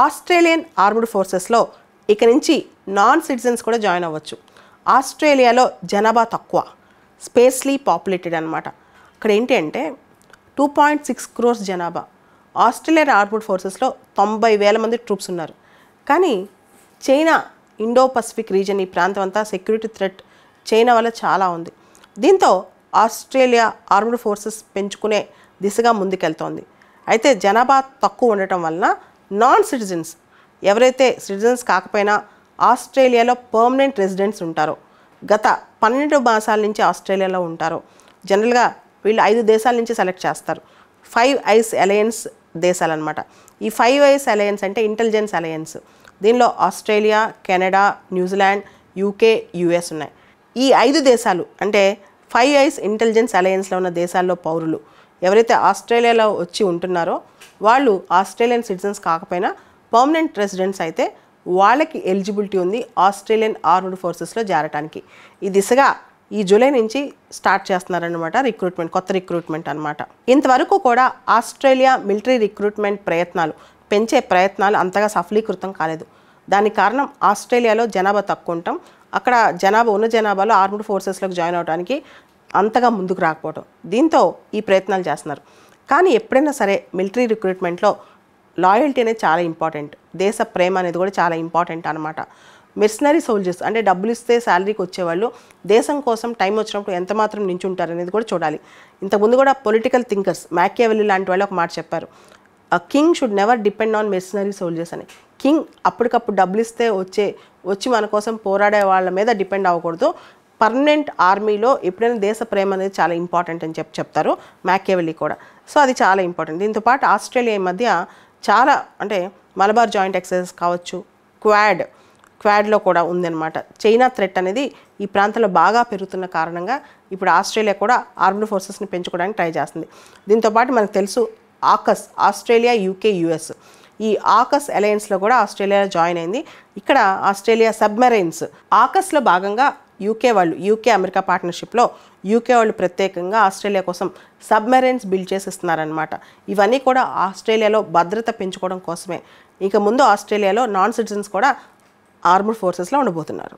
Australian armed ఫోర్సెస్లో ఇక నుంచి non citizens కూడా జాయిన్ అవ్వచ్చు. ఆస్ట్రేలియాలో జనాభా తక్కువ, స్పేస్లీ పాపులేటెడ్ అనమాట. అక్కడ ఏంటి అంటే 2.6 crores జనాభా. ఆస్ట్రేలియన్ ఆర్మ్డ్ ఫోర్సెస్లో 90,000 మంది ట్రూప్స్ ఉన్నారు. కానీ చైనా ఇండో పసిఫిక్ రీజన్ ఈ ప్రాంతం అంతా సెక్యూరిటీ థ్రెట్ చైనా వల్ల చాలా ఉంది. దీంతో ఆస్ట్రేలియా ఆర్మ్డ్ ఫోర్సెస్ పెంచుకునే దిశగా ముందుకెళ్తోంది. అయితే జనాభా తక్కువ ఉండటం వలన నాన్ సిటిజన్స్, ఎవరైతే సిటిజన్స్ కాకపోయినా ఆస్ట్రేలియాలో పర్మనెంట్ రెసిడెంట్స్ ఉంటారో, గత 12 మాసాల నుంచి ఆస్ట్రేలియాలో ఉంటారో, జనరల్గా వీళ్ళు 5 దేశాల నుంచి సెలెక్ట్ చేస్తారు. 5 ఐస్ అలయన్స్ దేశాలు అనమాట. ఈ 5 ఐస్ అలయన్స్ అంటే ఇంటెలిజెన్స్ అలయన్స్. దీనిలో Australia, Canada, New Zealand, UK, US ఉన్నాయి. ఈ 5 దేశాలు అంటే 5 ఐస్ ఇంటెలిజెన్స్ అలయన్స్లో ఉన్న దేశాల్లో పౌరులు ఎవరైతే ఆస్ట్రేలియాలో వచ్చి ఉంటున్నారో వాళ్ళు ఆస్ట్రేలియన్ సిటిజన్స్ కాకపోయినా పర్మనెంట్ రెసిడెంట్స్ అయితే వాళ్ళకి ఎలిజిబిలిటీ ఉంది ఆస్ట్రేలియన్ ఆర్మ్డ్ ఫోర్సెస్లో చేరటానికి. ఈ దిశగా ఈ జూలై నుంచి స్టార్ట్ చేస్తున్నారనమాట రిక్రూట్మెంట్, కొత్త రిక్రూట్మెంట్ అనమాట. ఇంతవరకు కూడా ఆస్ట్రేలియా మిలిటరీ రిక్రూట్మెంట్ పెంచే ప్రయత్నాలు అంతగా సఫలీకృతం కాలేదు. దానికి కారణం ఆస్ట్రేలియాలో జనాభా తక్కువ ఉండటం, అక్కడ ఉన్న జనాభాలో ఆర్మ్డ్ ఫోర్సెస్లోకి జాయిన్ అవడానికి అంతగా ముందుకు రాకపోవడం. దీంతో ఈ ప్రయత్నాలు చేస్తున్నారు. కానీ ఎప్పుడైనా సరే మిలిటరీ రిక్రూట్మెంట్లో లాయల్టీ అనేది చాలా ఇంపార్టెంట్, దేశ ప్రేమ అనేది కూడా చాలా ఇంపార్టెంట్ అనమాట. మెర్సనరీ సోల్జర్స్ అంటే డబ్బులు ఇస్తే శాలరీకి వచ్చేవాళ్ళు దేశం కోసం టైం వచ్చినప్పుడు ఎంత మాత్రం నించుంటారు అనేది కూడా చూడాలి. ఇంతకుముందు కూడా పొలిటికల్ థింకర్స్ మ్యాకియావెల్లీ లాంటి వాళ్ళు ఒక మాట చెప్పారు, king should never depend on మెర్సనరీ soldiers అని. కింగ్ అప్పటికప్పుడు డబ్బులు ఇస్తే వచ్చి మన కోసం పోరాడే వాళ్ళ మీద డిపెండ్ అవ్వకూడదు. పర్మనెంట్ ఆర్మీలో ఎప్పుడైనా దేశ ప్రేమ అనేది చాలా ఇంపార్టెంట్ అని చెప్తారు మ్యాకియావెల్లీ కూడా. సో అది చాలా ఇంపార్టెంట్. దీంతోపాటు ఆస్ట్రేలియా ఈ మధ్య చాలా అంటే మలబార్ జాయింట్ ఎక్సర్సైజెస్ కావచ్చు, క్వాడ్లో కూడా ఉందన్నమాట. చైనా థ్రెట్ అనేది ఈ ప్రాంతంలో బాగా పెరుగుతున్న కారణంగా ఇప్పుడు ఆస్ట్రేలియా కూడా ఆర్మ్డ్ ఫోర్సెస్ని పెంచుకోవడానికి ట్రై చేస్తుంది. దీంతోపాటు మనకు తెలుసు ఆకస్, ఆస్ట్రేలియా, యూకే, యుఎస్, ఈ ఆకస్ అలయన్స్లో కూడా ఆస్ట్రేలియా జాయిన్ అయింది. ఇక్కడ ఆస్ట్రేలియా సబ్మెరైన్స్ ఆకస్లో భాగంగా యూకే అమెరికా పార్ట్నర్షిప్లో యూకే వాళ్ళు ప్రత్యేకంగా ఆస్ట్రేలియా కోసం సబ్మెరైన్స్ బిల్డ్ చేసి ఇస్తున్నారనమాట. ఇవన్నీ కూడా ఆస్ట్రేలియాలో భద్రత పెంచుకోవడం కోసమే. ఇక ముందు ఆస్ట్రేలియాలో నాన్ సిటిజన్స్ కూడా ఆర్మ్డ్ ఫోర్సెస్లో ఉండబోతున్నారు.